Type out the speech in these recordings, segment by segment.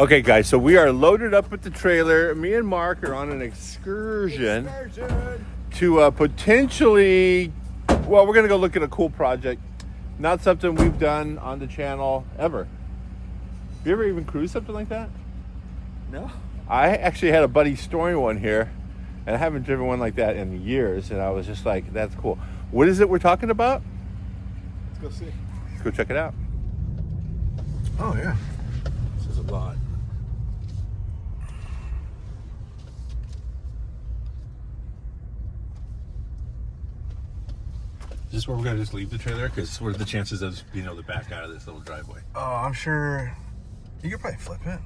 Okay, guys, so we are loaded up with the trailer. Me and Mark are on an excursion. To potentially, well, we're going to go look at a cool project. Not something we've done on the channel ever. Have you ever even cruised something like that? No. I actually had a buddy storing one here, and I haven't driven one like that in years, and I was just like, that's cool. What is it we're talking about? Let's go see. Let's go check it out. Oh, yeah. This is a lot. Is this where we're going to just leave the trailer? Because what are the chances of being able to back out of this little driveway? Oh, I'm sure you could probably flip it.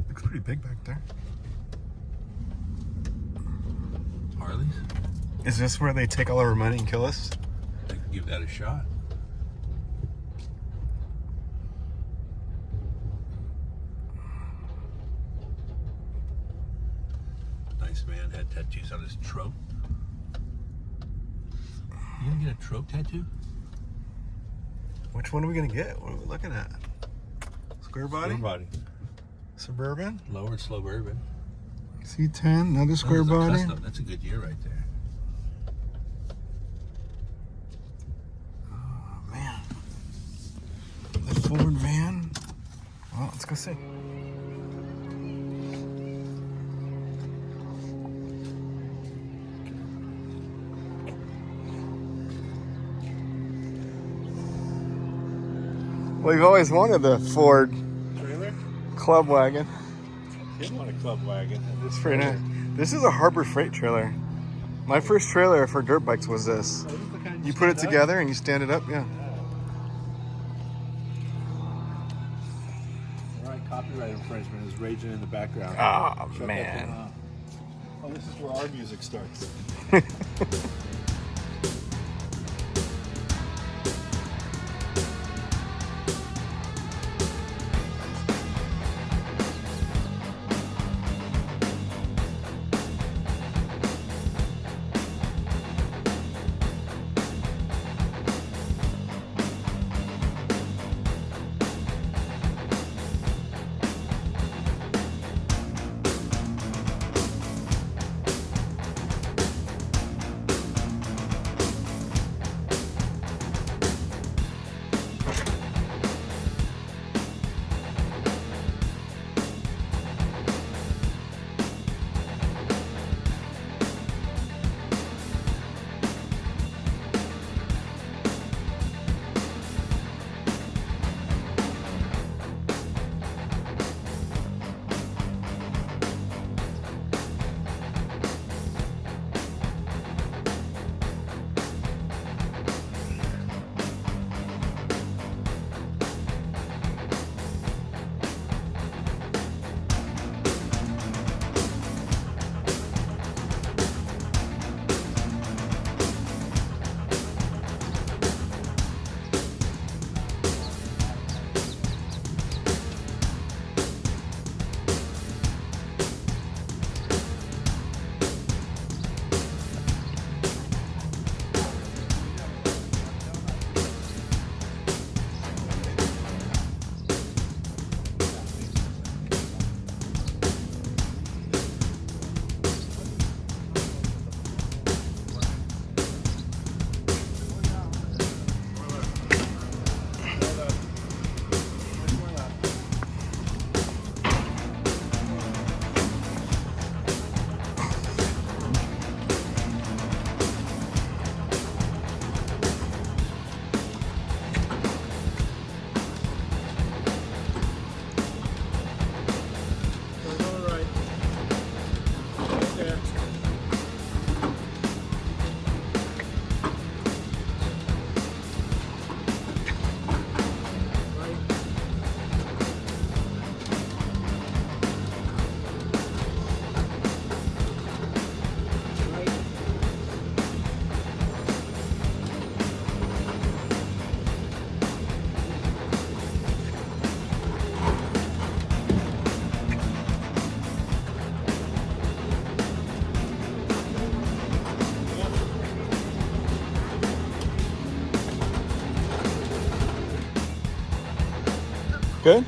Looks pretty big back there. Harleys? Is this where they take all our money and kill us? I can give that a shot. Nice man, had tattoos on his throat. You gonna get a throat tattoo? Which one are we gonna get? What are we looking at? Square body? Square body. Suburban? Lowered Suburban. C10, another square That was a body. custom. That's a good year right there. Oh, man. The Ford van. Well, let's go see. We've always wanted the Ford Trailer? Club Wagon. Didn't want a club wagon. It's pretty nice. This is a Harbor Freight trailer. My first trailer for dirt bikes was this. You put it together and you stand it up, yeah. All right, copyright infringement is raging in the background. Oh, Shut that man. thing off. Oh, this is where our music starts. Good?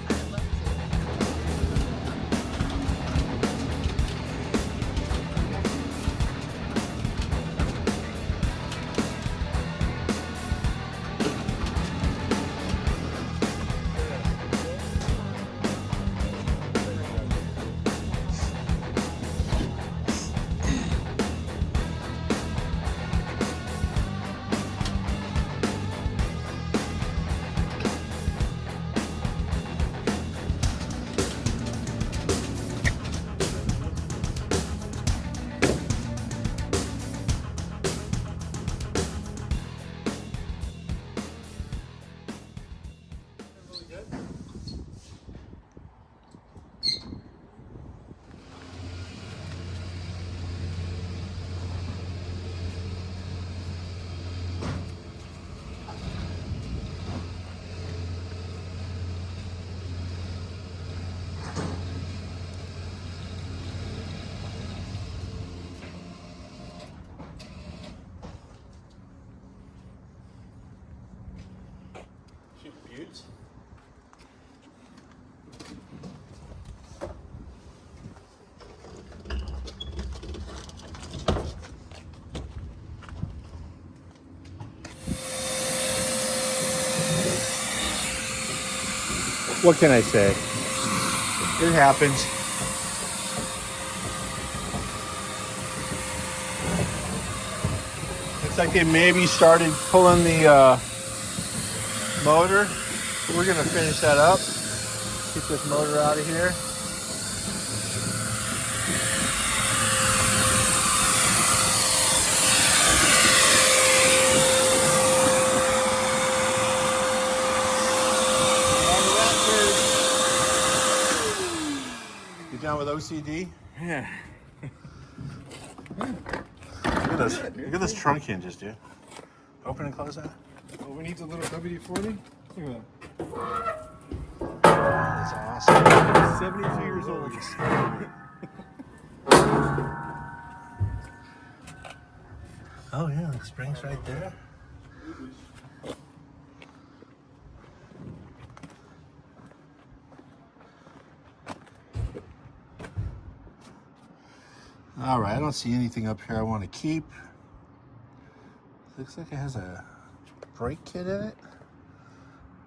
What can I say? It happens. It's like they maybe started pulling the motor. We're gonna finish that up. Get this motor out of here. You down with OCD? Yeah. Look at this trunk hinges, dude. Open and close that. Oh, we need a little WD-40. Look at That's awesome. 72 years old. Oh yeah, the spring's right there. All right, I don't see anything up here I want to keep. Looks like it has a brake kit in it.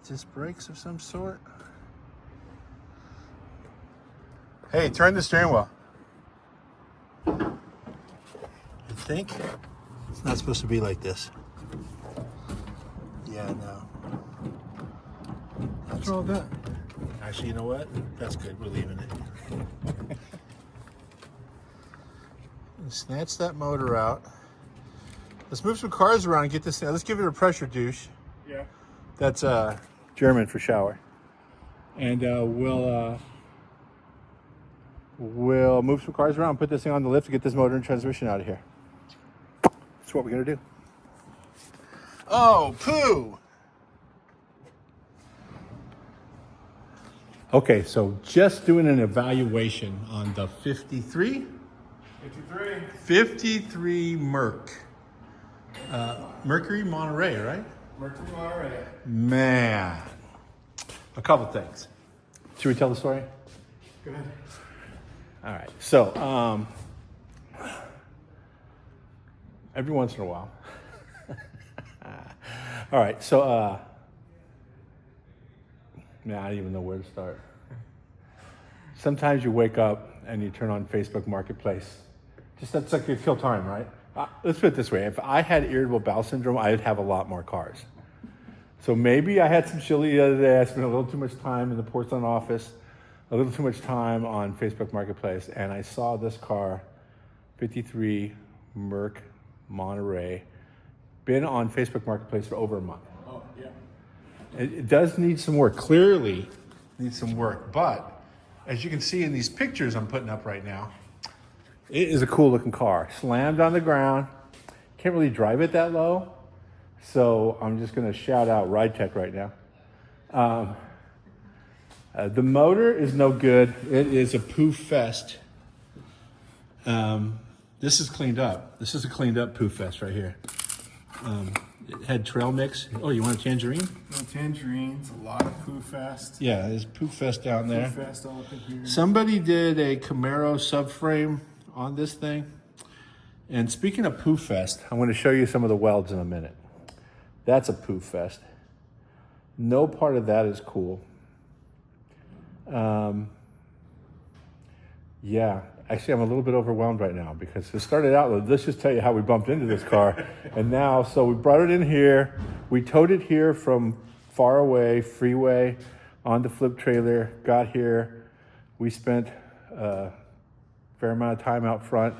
Disc brakes of some sort. Hey, turn the steering wheel. I think it's not supposed to be like this. Yeah, no. What's wrong with that? Actually, you know what? That's good. We're leaving it. Snatch that motor out. Let's move some cars around and get this. Let's give it a pressure douche. Yeah. That's German for shower. And we'll move some cars around, put this thing on the lift to get this motor and transmission out of here. That's what we're gonna do. Oh, poo! Okay, so just doing an evaluation on the 53 Merc. Mercury Monterey, right? Mercury Monterey. Man. A couple things. Should we tell the story? Go ahead. All right. So, every once in a while. All right. So, man, I don't even know where to start. Sometimes you wake up and you turn on Facebook Marketplace. Just that's like you kill time, right? Let's put it this way. If I had irritable bowel syndrome, I'd have a lot more cars. So maybe I had some chili the other day. I spent a little too much time in the porcelain office, a little too much time on Facebook Marketplace, and I saw this car, 53 Merc Monterey, been on Facebook Marketplace for over a month. Oh, yeah. It does need some work, clearly needs some work, but as you can see in these pictures I'm putting up right now, it is a cool looking car. Slammed on the ground. Can't really drive it that low. So I'm just gonna shout out Ride Tech right now. The motor is no good. It is a poo fest. This is cleaned up. This is a cleaned up poo fest right here. It had trail mix. Oh, you want a tangerine? No tangerines, a lot of Poo Fest. Yeah, there's Poo Fest down there. Poo Fest all up in here. Somebody did a Camaro subframe on this thing. And speaking of Poo Fest, I'm going to show you some of the welds in a minute. That's a Poo Fest. No part of that is cool. Yeah, actually, I'm a little bit overwhelmed right now because it started out with, let's just tell you how we bumped into this car. And now, so we brought it in here. We towed it here from far away, freeway, on the flip trailer, got here. We spent a fair amount of time out front,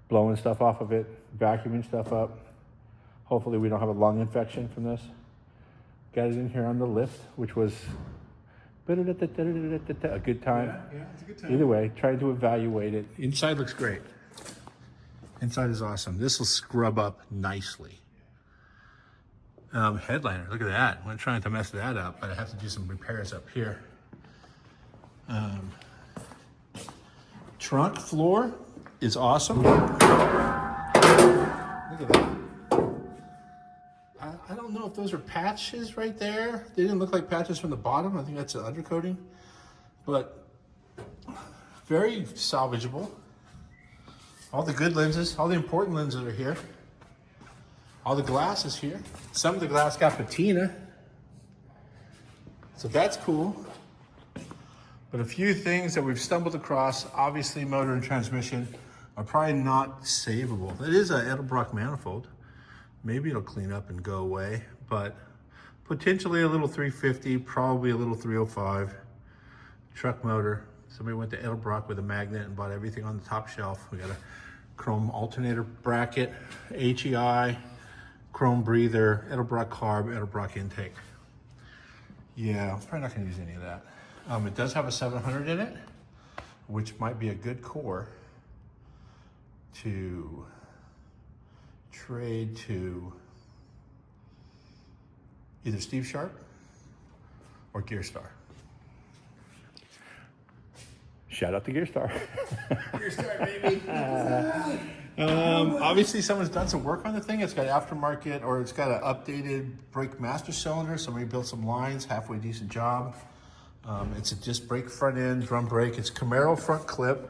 blowing stuff off of it, vacuuming stuff up. Hopefully we don't have a lung infection from this. Got it in here on the lift, which was a good time. Yeah, it's a good time. Either way, trying to evaluate it. Inside looks great. Inside is awesome. This will scrub up nicely. Headliner, look at that. I'm trying to mess that up, but I have to do some repairs up here. Trunk floor is awesome. Look at that. I don't know if those are patches right there. They didn't look like patches from the bottom. I think that's an undercoating, but very salvageable. All the good lenses, all the important lenses are here. All the glass is here. Some of the glass got patina, so that's cool. But a few things that we've stumbled across, obviously motor and transmission, are probably not savable. It is an Edelbrock manifold. Maybe it'll clean up and go away, but potentially a little 350, probably a little 305. Truck motor. Somebody went to Edelbrock with a magnet and bought everything on the top shelf. We got a chrome alternator bracket, HEI, chrome breather, Edelbrock carb, Edelbrock intake. Yeah, I'm probably not gonna use any of that. It does have a 700 in it, which might be a good core to trade to either Steve Sharp or Gearstar. Shout out to Gearstar. Gearstar, baby. Obviously someone's done some work on the thing. It's got aftermarket, or it's got an updated brake master cylinder. Somebody built some lines, halfway decent job. It's a disc brake front end, drum brake. It's Camaro front clip.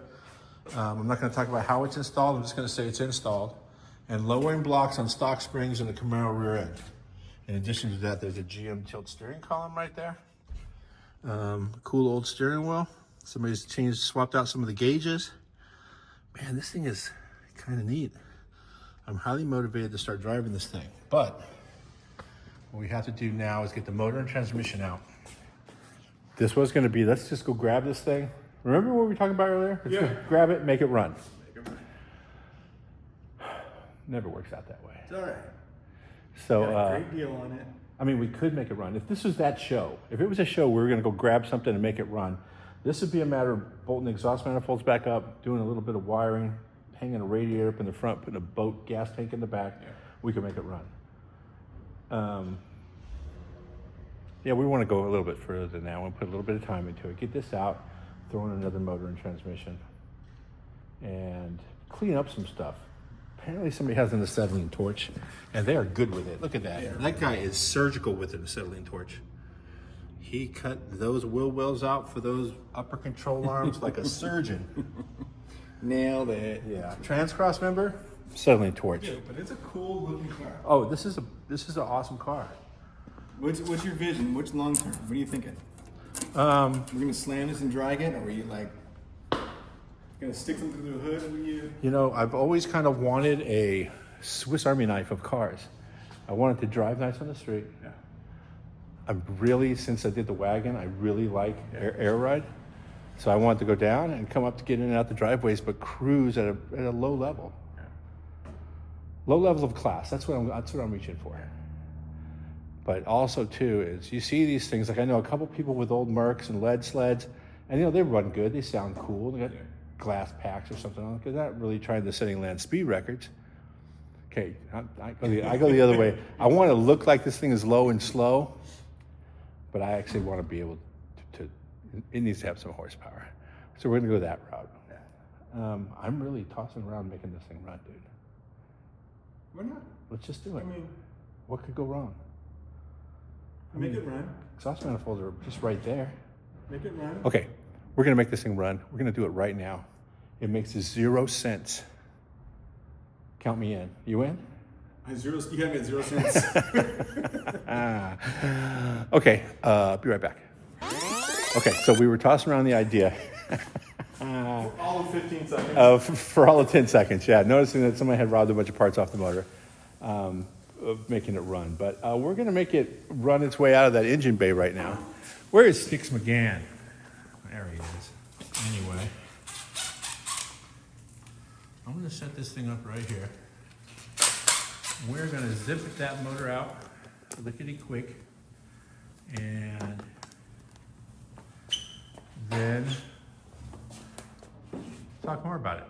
I'm not gonna talk about how it's installed. I'm just gonna say it's installed. And lowering blocks on stock springs and the Camaro rear end. In addition to that, there's a GM tilt steering column right there. Cool old steering wheel. Somebody's swapped out some of the gauges. Man, this thing is kind of neat. I'm highly motivated to start driving this thing. But what we have to do now is get the motor and transmission out. This was gonna be, let's just go grab this thing. Remember what we were talking about earlier? Let's go grab it, make it run. Never works out that way. It's all right. So, Got a great deal on it. I mean, we could make it run. If this was that show, if it was a show where we were gonna go grab something and make it run, this would be a matter of bolting the exhaust manifolds back up, doing a little bit of wiring, hanging a radiator up in the front, putting a boat gas tank in the back. Yeah. We could make it run. Yeah, we wanna go a little bit further than that. We'll put a little bit of time into it. Get this out, throw in another motor and transmission, and clean up some stuff. Apparently somebody has an acetylene torch, and they are good with it. Look at that. Yeah. That guy is surgical with an acetylene torch. He cut those wheel wells out for those upper control arms like a surgeon. Nailed it. Yeah. Transcross member, acetylene torch. Yeah, but it's a cool looking car. Oh, this is an awesome car. What's your vision? What's long term? What are you thinking? We're gonna slam this and drag it, or are you like gonna stick them through the hood? You know, I've always kind of wanted a Swiss Army knife of cars. I wanted to drive nice on the street. Yeah. I'm really, since I did the wagon, I really like air ride. So I wanted to go down and come up to get in and out the driveways, but cruise at a low level. Yeah. Low level of class. That's what I'm reaching for. Yeah. But also too is you see these things, like I know a couple people with old Mercs and lead sleds, and you know they run good, they sound cool, they got glass packs or something on, because they're not really trying to setting land speed records. Okay, I go the other way. I want to look like this thing is low and slow, but I actually want to be able to it needs to have some horsepower. So we're gonna go that route. I'm really tossing around making this thing run, dude. Why not? Let's just do it. I mean, What could go wrong? Make it run. Exhaust manifolds are just right there. Make it run. Okay, we're gonna make this thing run. We're gonna do it right now. It makes 0 sense. Count me in. You in? You have me at 0 cents. Okay, be right back. Okay, so we were tossing around the idea. For all of 15 seconds. For all of 10 seconds, yeah. Noticing that somebody had robbed a bunch of parts off the motor, of making it run. But we're gonna make it run its way out of that engine bay right now. Where is Sticks McGann? There he is. Anyway, I'm gonna set this thing up right here. We're gonna zip that motor out, lickety quick, and then talk more about it.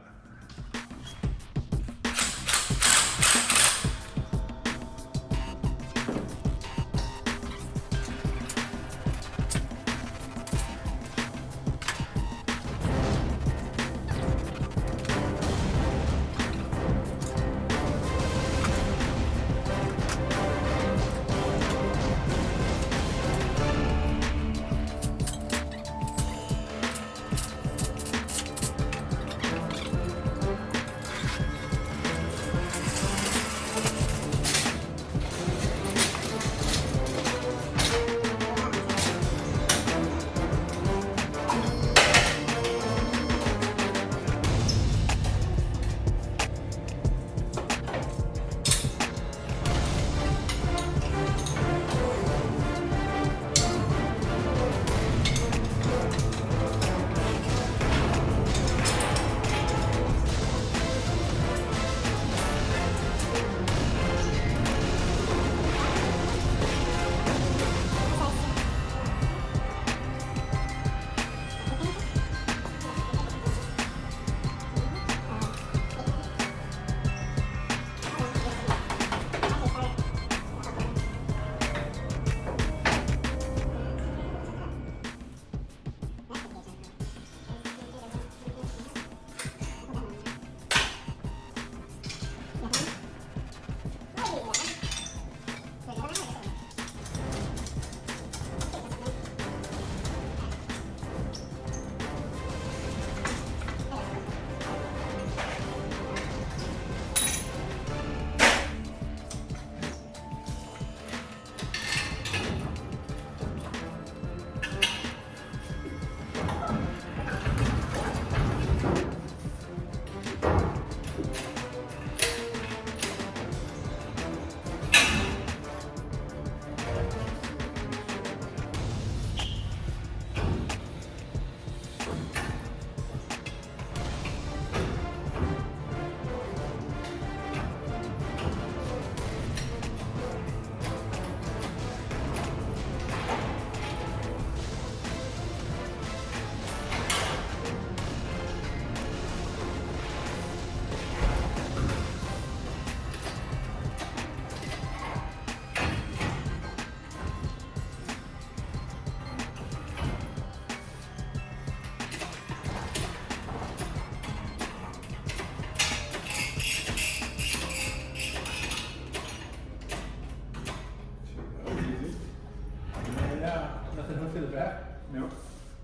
No.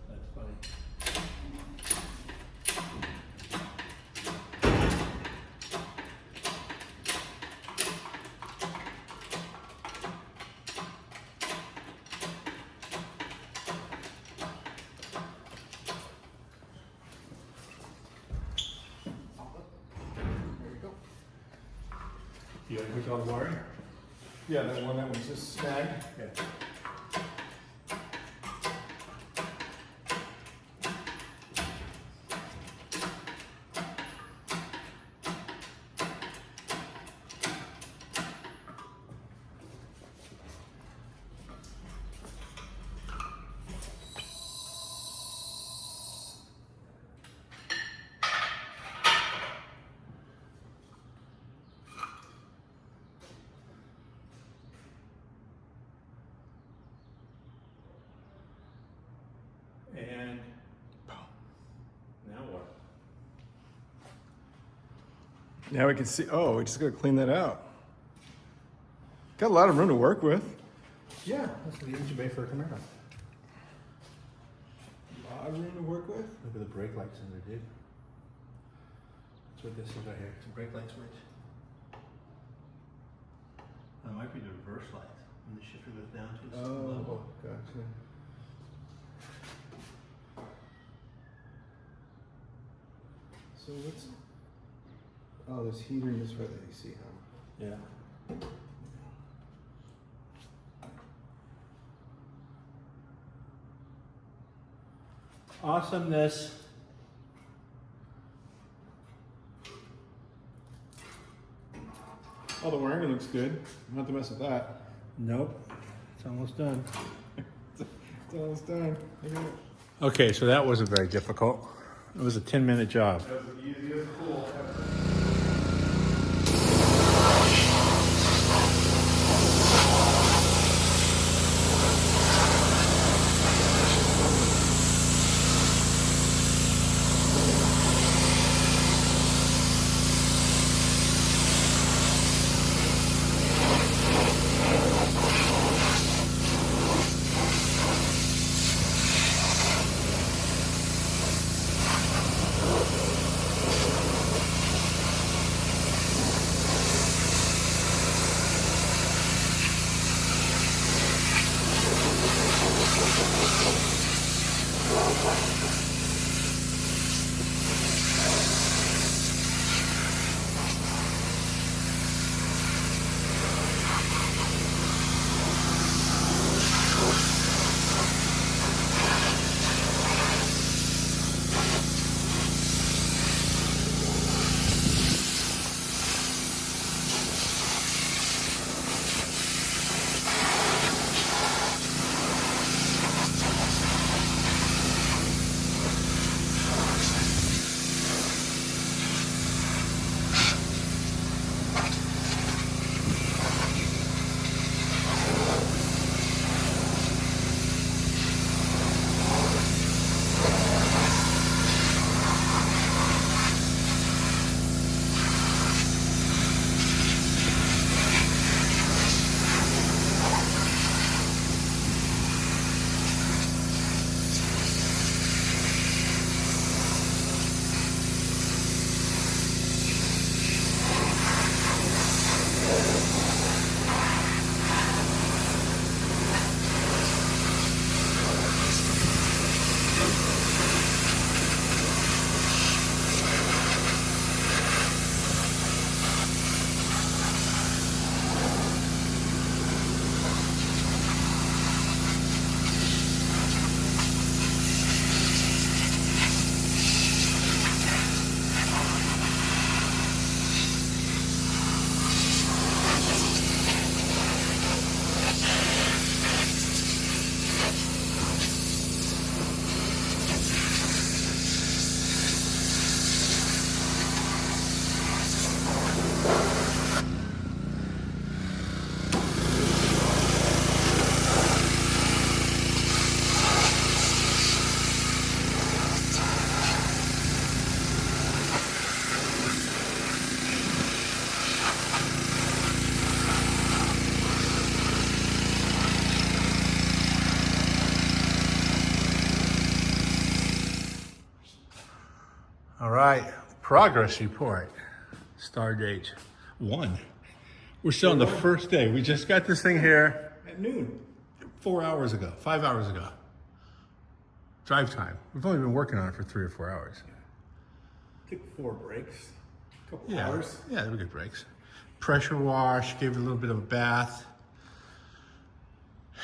That's funny. You gotta hook all the wiring? Yeah, that one that was just snagged. Yeah. And now what? Now we can see. Oh, we just gotta clean that out. Got a lot of room to work with. Yeah, that's the engine bay for a Camaro. A lot of room to work with. Look at the brake lights in there, dude. That's what this is right here. It's a brake light switch. That might be the reverse lights. When the shifter goes down to a certain level. Gotcha. So what's... Oh, this heater is for the AC, huh? Yeah. Awesomeness. Oh, the wiring looks good. You don't have to mess with that. Nope. It's almost done. It's almost done. Look at it. Okay, so that wasn't very difficult. It was a 10-minute job. That was the easiest tool ever. All right, progress report. Star date 1. We're still on the first day. We just got this thing here At noon. 4 hours ago, 5 hours ago. Drive time. We've only been working on it for 3 or 4 hours. Took 4 breaks. A couple hours. Yeah, they were good breaks. Pressure wash, gave it a little bit of a bath.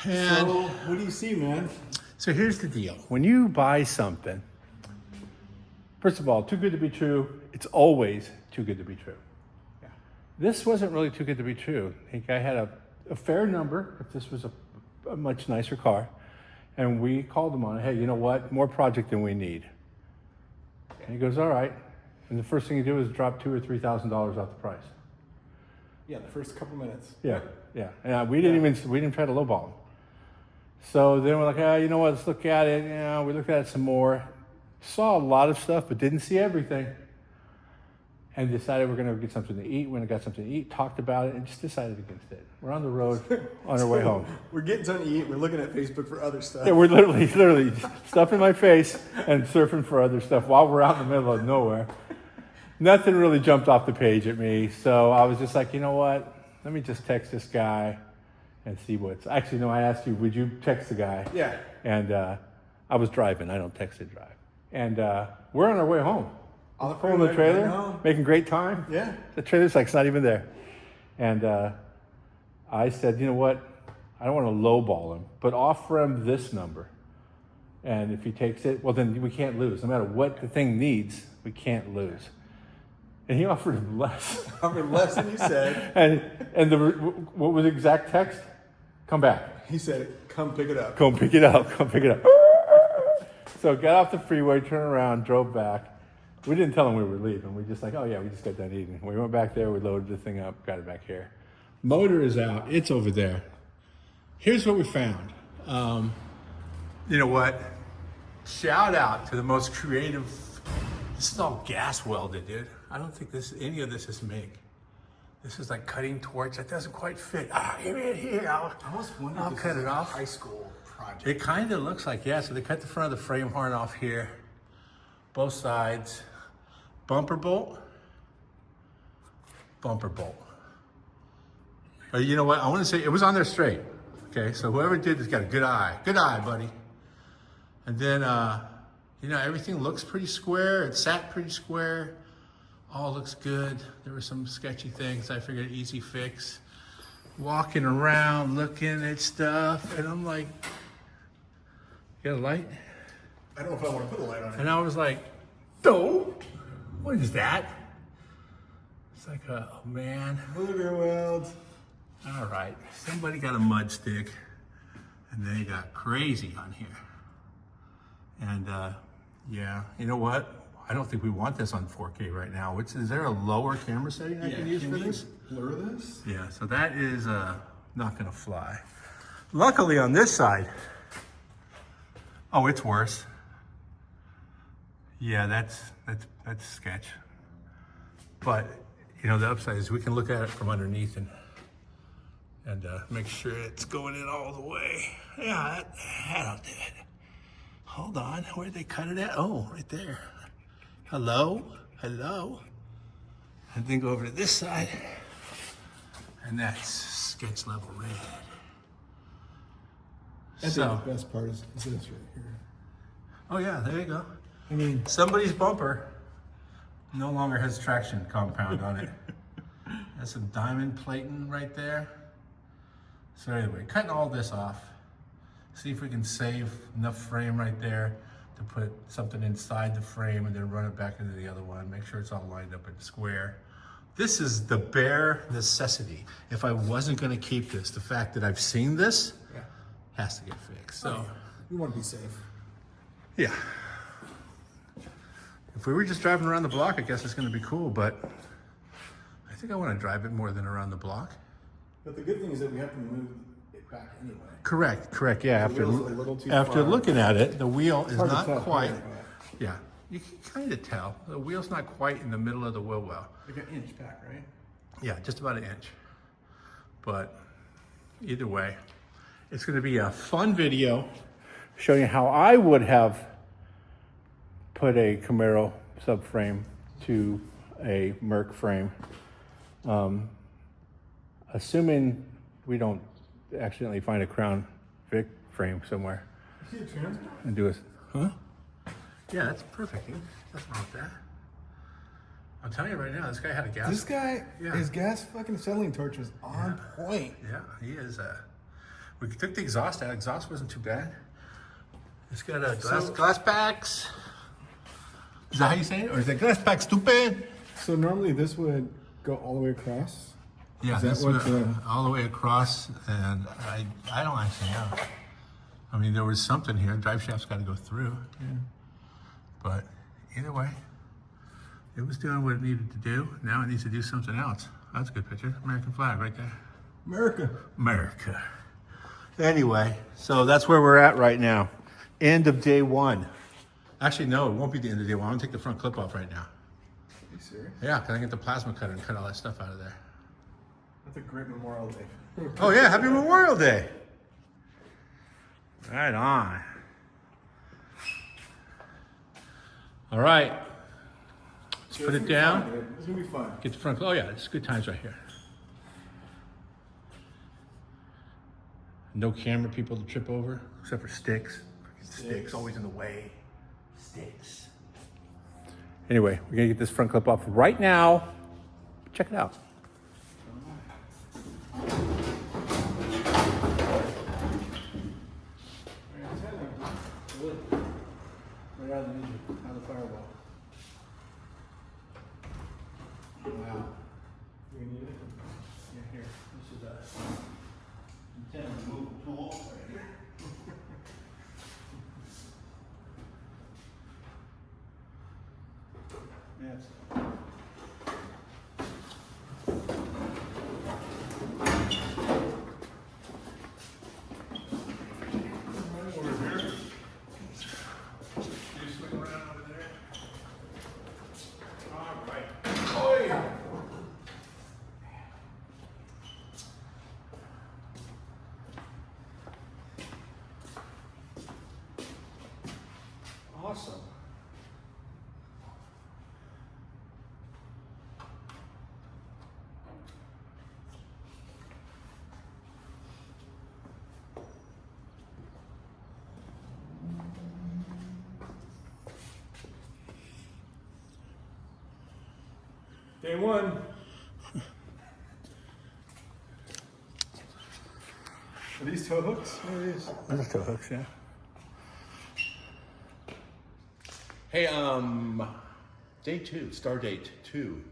And So, what do you see, man? so here's the deal. When you buy something, first of all, too good to be true, it's always too good to be true. Yeah. This wasn't really too good to be true. I think I had a fair number if this was a much nicer car. And we called him on it. Hey, you know what? More project than we need. And he goes, all right. And the first thing he did was drop $2,000 or $3,000 off the price. Yeah, the first couple minutes. Yeah. And we didn't try to lowball him. So then we're like, you know what? Let's look at it. We looked at it some more. Saw a lot of stuff, but didn't see everything. and decided we're going to get something to eat. When I got something to eat, talked about it, and just decided against it. We're on the road on our way home. We're getting something to eat. We're looking at Facebook for other stuff. Yeah, we're literally stuffing my face and surfing for other stuff while we're out in the middle of nowhere. Nothing really jumped off the page at me, so I was just like, you know what? Let me just text this guy and see what's... Actually, no, I asked you, would you text the guy? Yeah. And I was driving. I don't text and drive. And we're on our way home. Pulling the trailer, making great time. Yeah. The trailer's like, it's not even there. And I said, you know what? I don't want to lowball him, but offer him this number. And if he takes it, well, then we can't lose. No matter what the thing needs, we can't lose. And he offered him less. Offered less than you said. and what was the exact text? Come back. He said, come pick it up. Come pick it up. Come pick it up. So got off the freeway, turned around, drove back. We didn't tell him we were leaving. We just like, oh yeah, we just got done eating. We went back there, we loaded the thing up, got it back here. Motor is out. It's over there. Here's what we found. You know what? Shout out to the most creative. This is all gas welded, dude. I don't think any of this is MIG. This is like cutting torch. That doesn't quite fit. Give me it here. I'll cut it off. High school project. It kind of looks like, yeah. So they cut the front of the frame horn off here, both sides. Bumper bolt. You know what? I want to say it was on there straight. Okay, so whoever did this got a good eye. Good eye, buddy. And then, you know, everything looks pretty square. It sat pretty square. All looks good. There were some sketchy things. I figured easy fix. Walking around, looking at stuff, and I'm like, you got a light? I don't know if I want to put a light on it. And I was like, no. What is that? It's like a, oh man. Booger welds. All right, somebody got a mud stick and they got crazy on here. And yeah, you know what? I don't think we want this on 4K right now. Is there a lower camera setting I can use for this? Blur this? Yeah, so that is not gonna fly. Luckily on this side, oh, it's worse. Yeah, that's sketch. But you know, the upside is we can look at it from underneath and make sure it's going in all the way. Yeah, that'll do it. Hold on, where'd they cut it at? Oh, right there. Hello. And then go over to this side, and that's sketch level red. I think the best part is this right here. Oh yeah, there you go. I mean, somebody's bumper no longer has traction compound on it. That's some diamond plating right there. So anyway, cutting all this off. See if we can save enough frame right there to put something inside the frame and then run it back into the other one. Make sure it's all lined up and square. This is the bare necessity. If I wasn't gonna keep this, the fact that I've seen this has to get fixed. So we want to be safe. Yeah. If we were just driving around the block, I guess it's gonna be cool, but I think I wanna drive it more than around the block. But the good thing is that we have to move it back anyway. Correct, yeah. The wheel's a little too far. Looking at it, the wheel is Hard to not tell, quite, right? yeah, you can kind of tell. The wheel's not quite in the middle of the wheel well. Like an inch back, right? Yeah, just about an inch. But either way, it's gonna be a fun video showing you how I would have put a Camaro subframe to a Merc frame. Assuming we don't accidentally find a Crown Vic frame somewhere. You see a transfer? And do it, huh? Yeah, that's perfect, dude. Nothing wrong with that. I'm telling you right now, this guy had a gas. This guy, his gas fucking settling torch was on point. Yeah, he is. We took the exhaust out. Exhaust wasn't too bad. It's got a glass packs. Is that how you say it? Or is it glass pack stupid? So normally this would go all the way across? Yeah, Is that what all the way across, and I don't actually know. I mean, there was something here. Drive shaft's got to go through. Yeah. But either way, it was doing what it needed to do. Now it needs to do something else. That's a good picture. American flag right there. America. Anyway, so that's where we're at right now. End of day one. Actually, no, it won't be the end of day one. I'm going to take the front clip off right now. You serious? Yeah, can I get the plasma cutter and cut all that stuff out of there? That's a great Memorial Day. Oh yeah, happy Memorial Day. Right on. All right. Let's put it down. Fun, it's gonna be fun. Get the front. Oh yeah, it's good times right here. No camera people to trip over, except for sticks. Sticks always in the way. Sticks. Anyway, we're gonna get this front clip off right now. Check it out. Right out of the firewall. Wow. You need it? Yeah, here. This is a antenna removal tool right here. Yes. Awesome. Day one. Are these tow hooks? What are these? Those are tow hooks, yeah. Hey, day two, star date 2.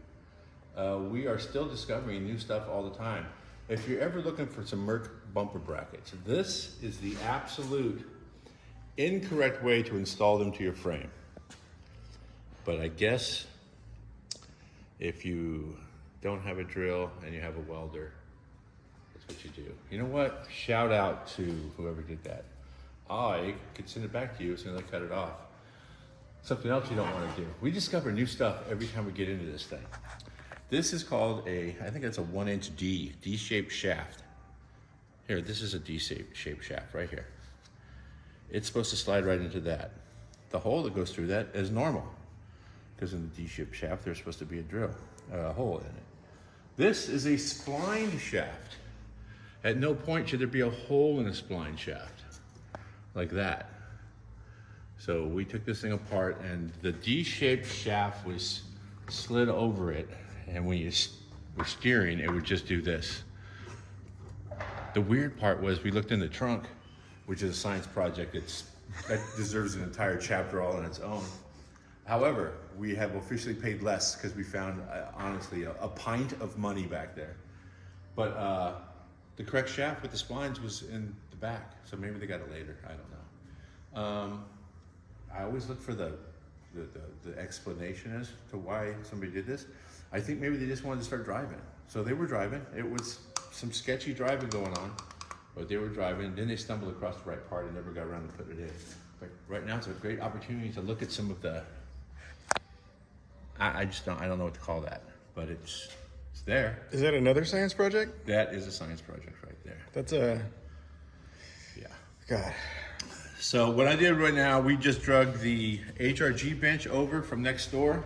We are still discovering new stuff all the time. If you're ever looking for some Merc bumper brackets, this is the absolute incorrect way to install them to your frame. But I guess if you don't have a drill and you have a welder, that's what you do. You know what? Shout out to whoever did that. I could send it back to you as soon as I cut it off. Something else you don't want to do. We discover new stuff every time we get into this thing. This is called I think it's a 1-inch D-shaped shaft. Here, this is a D-shaped shaft right here. It's supposed to slide right into that. The hole that goes through that is normal, because in the D-shaped shaft, there's supposed to be a hole in it. This is a splined shaft. At no point should there be a hole in a spline shaft, like that. So we took this thing apart, and the D-shaped shaft was slid over it, and when you were steering, it would just do this. The weird part was we looked in the trunk, which is a science project that deserves an entire chapter all on its own. However, we have officially paid less because we found, honestly, a pint of money back there. But the correct shaft with the splines was in the back, so maybe they got it later. I don't know. I always look for the explanation as to why somebody did this. I think maybe they just wanted to start driving. So they were driving. It was some sketchy driving going on, but they were driving. Then they stumbled across the right part and never got around to putting it in. But right now it's a great opportunity to look at some of the, I don't know what to call that, but it's there. Is that another science project? That is a science project right there. That's a... Yeah. God. So what I did right now, we just drug the HRG bench over from next door.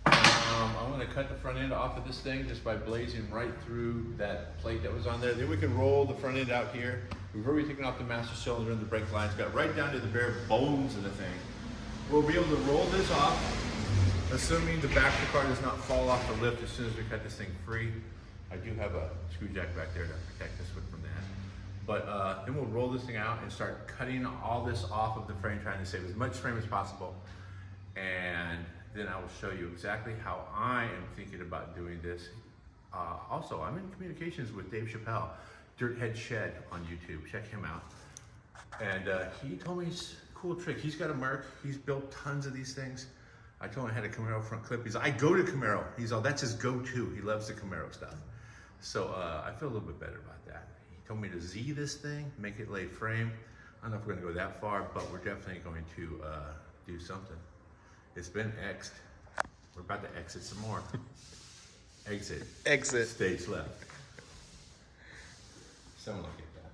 I'm gonna cut the front end off of this thing just by blazing right through that plate that was on there. Then we can roll the front end out here. We've already taken off the master cylinder and the brake lines, got right down to the bare bones of the thing. We'll be able to roll this off, assuming the back of the car does not fall off the lift as soon as we cut this thing free. I do have a screw jack back there to protect this one from that. But then we'll roll this thing out and start cutting all this off of the frame, trying to save as much frame as possible. And then I will show you exactly how I am thinking about doing this. Also, I'm in communications with Dave Chappelle, Dirthead Shed on YouTube. Check him out. And he told me a cool trick. He's got a Merc. He's built tons of these things. I told him I had a Camaro front clip. He's like, I go to Camaro. He's all, that's his go-to. He loves the Camaro stuff. So I feel a little bit better about that. Told me to Z this thing, make it lay frame. I don't know if we're gonna go that far, but we're definitely going to do something. It's been X'd We're about to exit some more. Exit. Exit. Stage left. Someone will get that.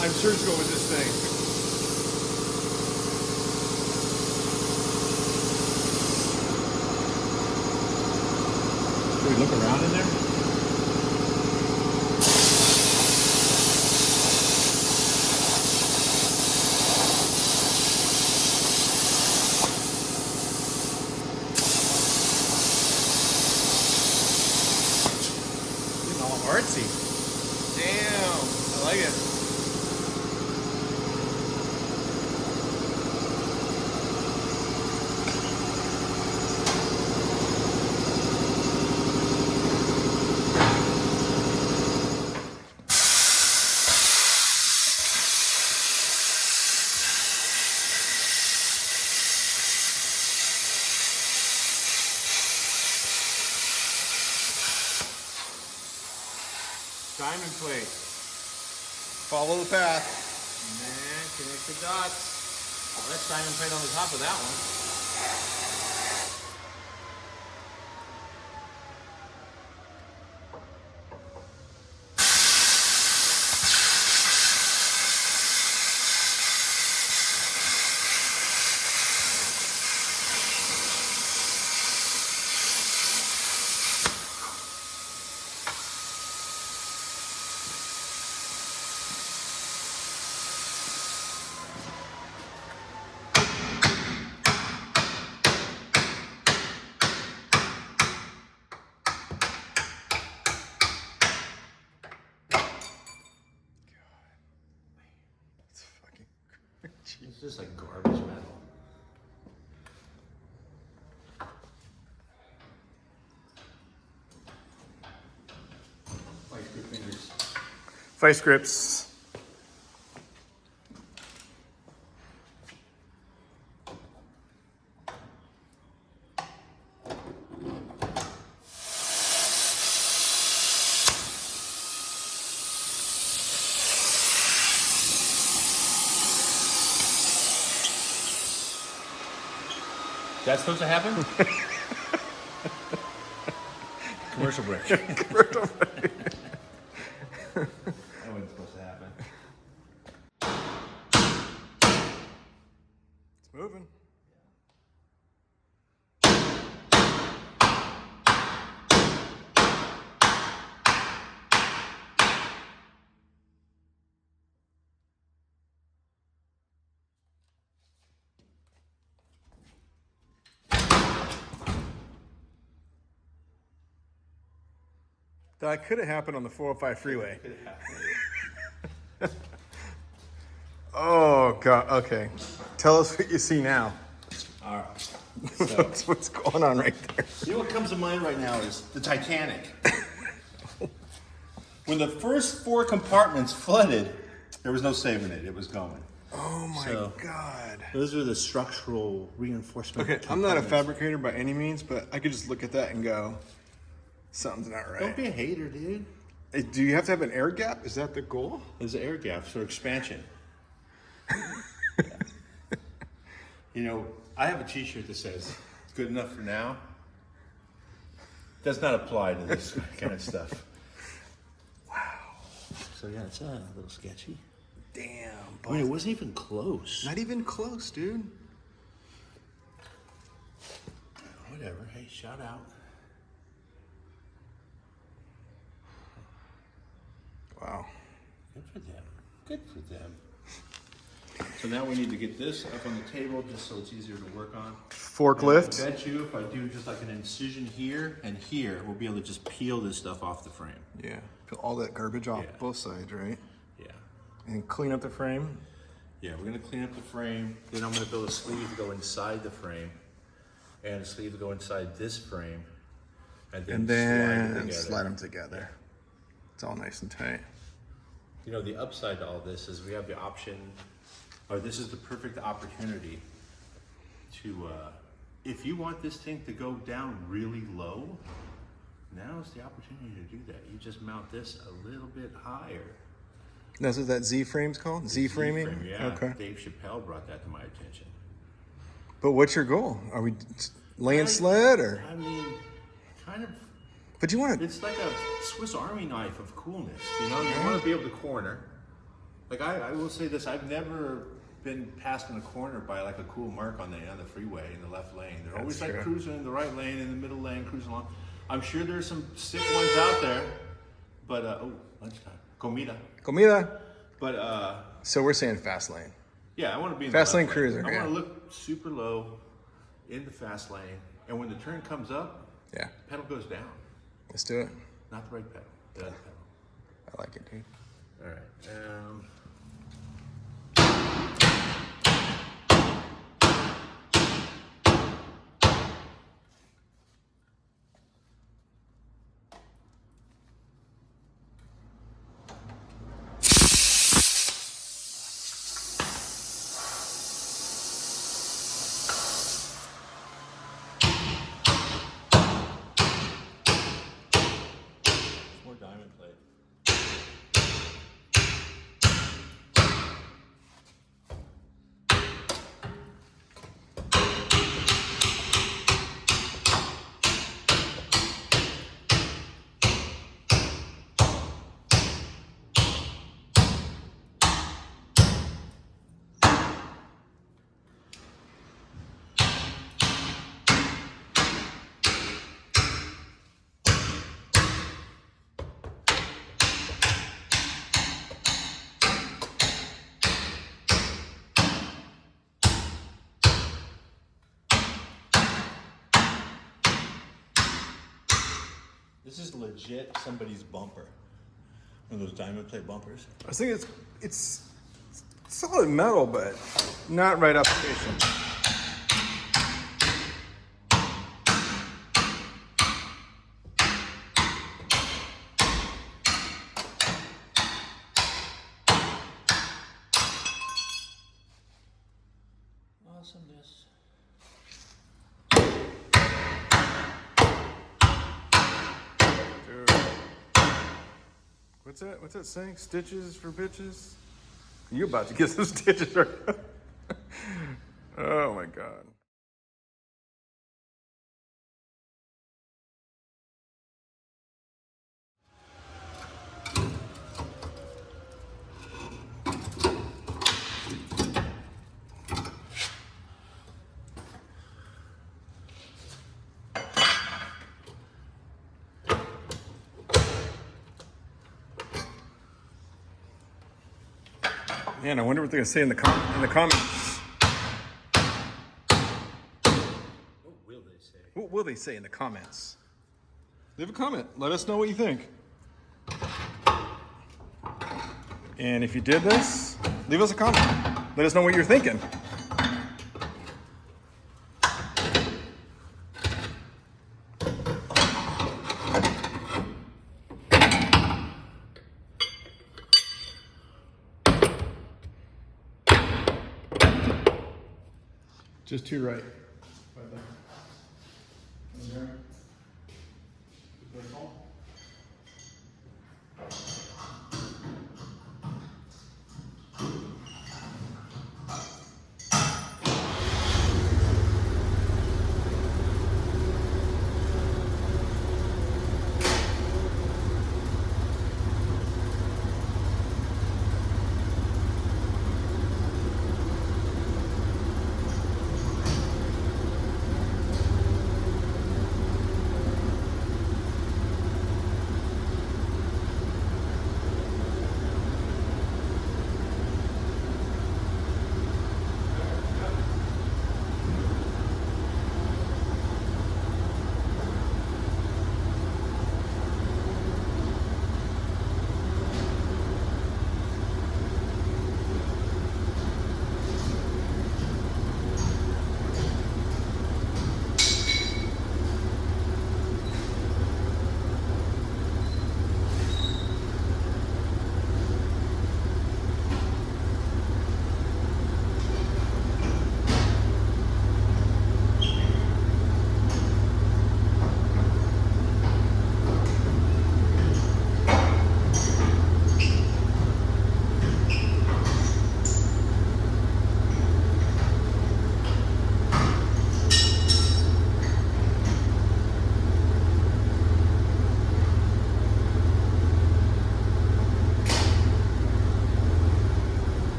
I'm surgical with this thing. Should we look around in there? Getting all artsy. Damn, I like it. Diamond plate. Follow the path. Man, connect the dots. Well, that's diamond plate on the top of that one. It's fucking It's just like garbage metal. Vice grip fingers. Vice grips. That's supposed to happen? Commercial break. Commercial break. That wasn't supposed to happen. It's moving. That could have happened on the 405 freeway. Oh, God. Okay. Tell us what you see now. All right. So, That's what's going on right there. you know what comes to mind right now is the Titanic. When the first 4 compartments flooded, there was no saving it. It was going. Oh, my So- God. Those are the structural reinforcement. Okay, I'm not a components. fabricator by any means, but I could just look at that and go, something's not right. Don't be a hater, dude. Hey, do you have to have an air gap? Is that the goal? There's air gaps for expansion. You know, I have a T-shirt that says "Good enough for now." Does not apply to this kind of stuff. Wow. So yeah, it's a little sketchy. Damn. I mean, it wasn't even close. Not even close, dude. Whatever. Hey, shout out. Wow. Good for them. Good for them. So now we need to get this up on the table just so it's easier to work on. Forklift. And I bet you if I do just like an incision here and here, we'll be able to just peel this stuff off the frame. Yeah. Peel all that garbage off Yeah. both sides, right? Yeah. And clean up the frame. Yeah, we're gonna clean up the frame. Then I'm gonna build a sleeve to go inside the frame and a sleeve to go inside this frame. And And slide it then together. slide them together. It's all nice and tight. You know, the upside to all this is we have the option, or this is the perfect opportunity to if you want this thing to go down really low, now's the opportunity to do that. You just mount this a little bit higher. That's what that Z-frame's called? Z-framing? Z-frame, yeah. Okay. Dave Chappelle brought that to my attention. But what's your goal? Are we laying sled or? I mean, kind of. But you want to. It's like a Swiss Army knife of coolness. You know, you want to be able to corner. Like I will say this: I've never been passed in a corner by like a cool Merc on the freeway in the left lane. They're always like cruising in the right lane, in the middle lane, cruising along. I'm sure there's some sick ones out there, but lunchtime, comida. But So we're saying fast lane. yeah, I want to be in Fast the lane left cruiser, I yeah. want to look super low in the fast lane, and when the turn comes up, Yeah. pedal goes down. Let's do it. Not the right pedal. The other pedal. I like it, dude. All right. More diamond plate. This is legit somebody's bumper. One of those diamond plate bumpers. I think it's solid metal, but not right up station. Awesomeness. Dude. What's that saying? Stitches for bitches? You about to get some stitches right now. Oh my God. Man, I wonder what they're gonna say in the comments. What will they say? What will they say in the comments? Leave a comment. Let us know what you think. And if you did this, leave us a comment. Let us know what you're thinking. Just to right. Right there. Right there.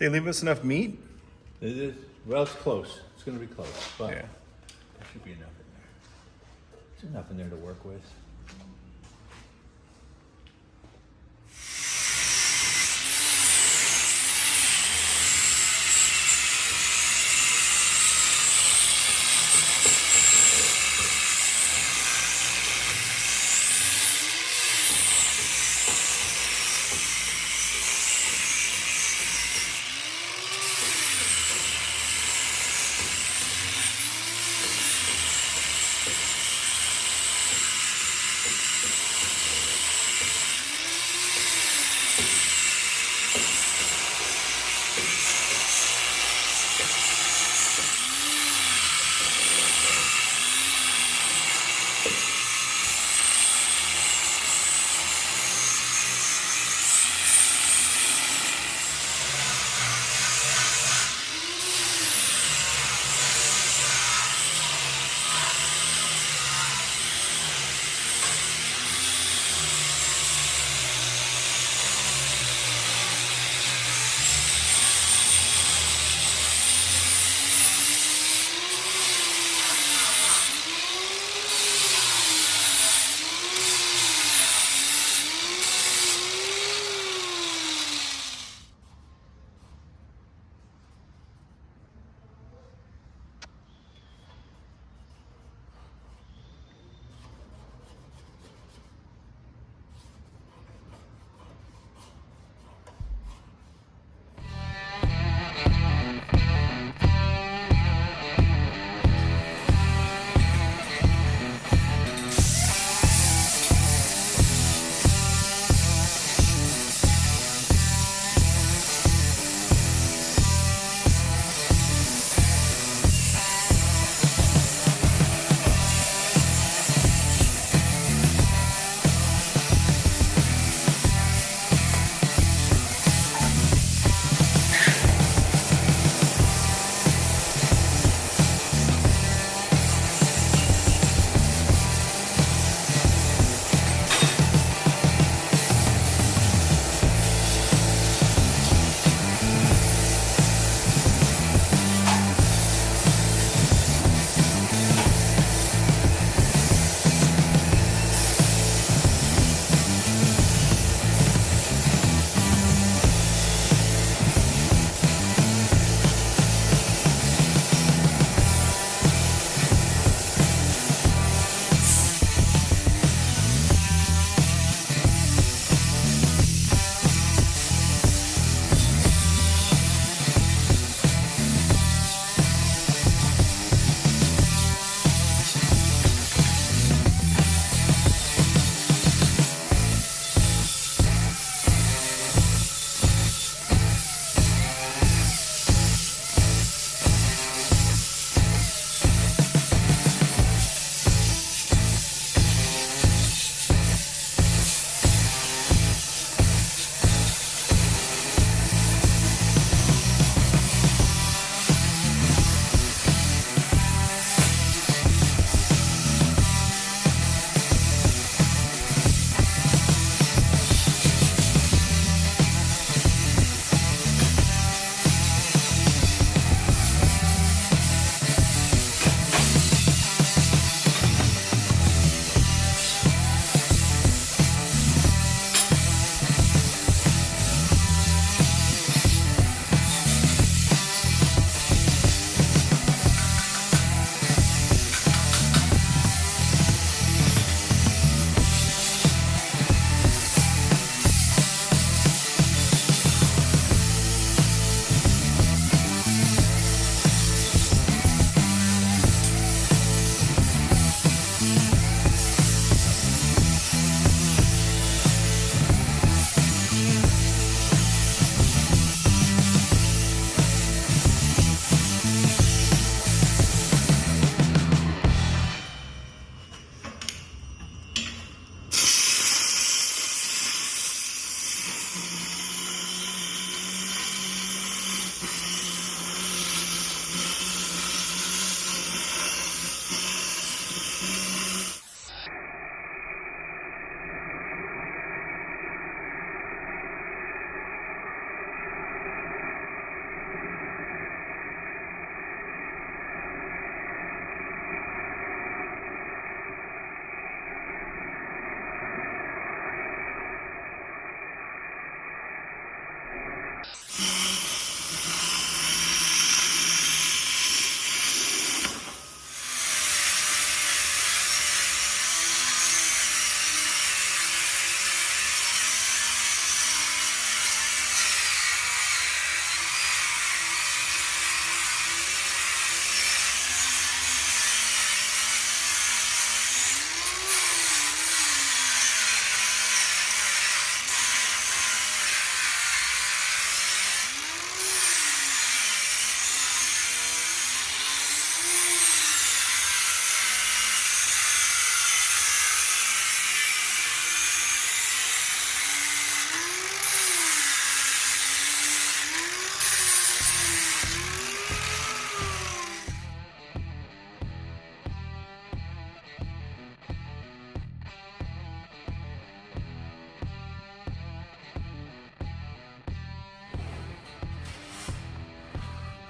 They leave us enough meat? It is, well, it's close. It's going to be close, but Yeah. there should be enough in there. There's enough in there to work with.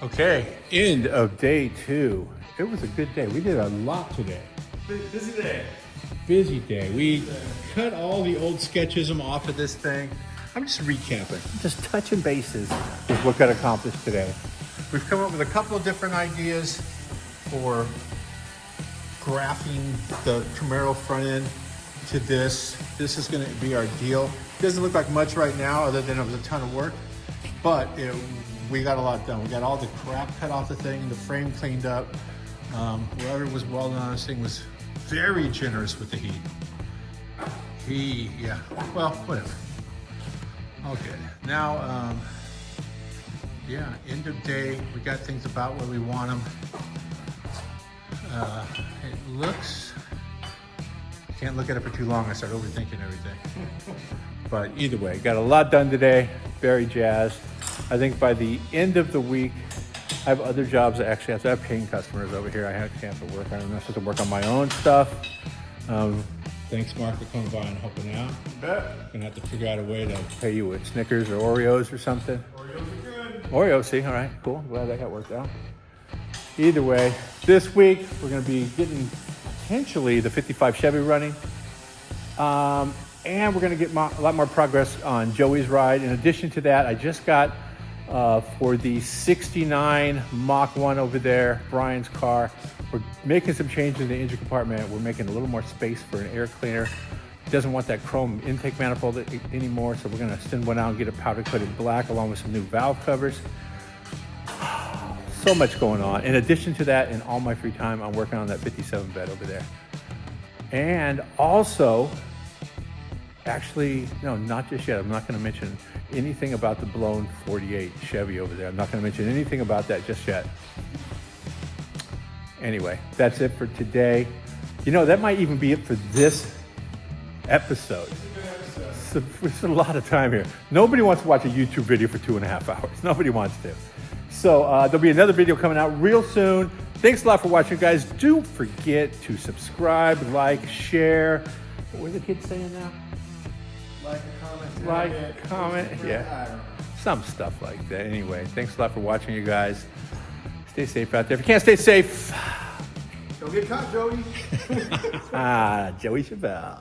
Okay, end of day 2. It was a good day. We did a lot today. Busy day. Busy day. We cut all the old sketchism off of this thing. I'm just recapping, just touching bases with what got accomplished today. We've come up with a couple of different ideas for graphing the Camaro front end to this. This is going to be our deal. Doesn't look like much right now other than it was a ton of work, but we got a lot done. We got all the crap cut off the thing, the frame cleaned up. Whoever was welding on this thing was very generous with the heat. Yeah, well, whatever. Okay, now, yeah, end of day. We got things about where we want them. It looks, can't look at it for too long. I start overthinking everything. But either way, got a lot done today. Very jazzed. I think by the end of the week, I have other jobs that actually have paying customers over here. I actually have to work on. I'm not supposed to work on my own stuff. Thanks, Mark, for coming by and helping out. Bet. Gonna have to figure out a way to pay you with Snickers or Oreos or something. Oreos are good. Oreos, see, all right, cool. Glad that got worked out. Either way, this week we're gonna be getting potentially the 55 Chevy running. And we're gonna get a lot more progress on Joey's ride. In addition to that, I just got for the 69 Mach 1 over there, Brian's car. We're making some changes in the engine compartment. We're making a little more space for an air cleaner. Doesn't want that chrome intake manifold anymore, so we're gonna send one out and get it powder coated black along with some new valve covers. So much going on. In addition to that, in all my free time, I'm working on that 57 bed over there. And also, actually, no, not just yet. I'm not gonna mention anything about the blown 48 Chevy over there. I'm not gonna mention anything about that just yet. Anyway, that's it for today. You know, that might even be it for this episode. It's a lot of time here. Nobody wants to watch a YouTube video for 2.5 hours. Nobody wants to. So there'll be another video coming out real soon. Thanks a lot for watching, guys. Don't forget to subscribe, like, share. What were the kids saying now? Like, comment, yeah. Some stuff like that. Anyway, thanks a lot for watching, you guys. Stay safe out there. If you can't stay safe, Don't get caught, Joey. Joey Chevelle.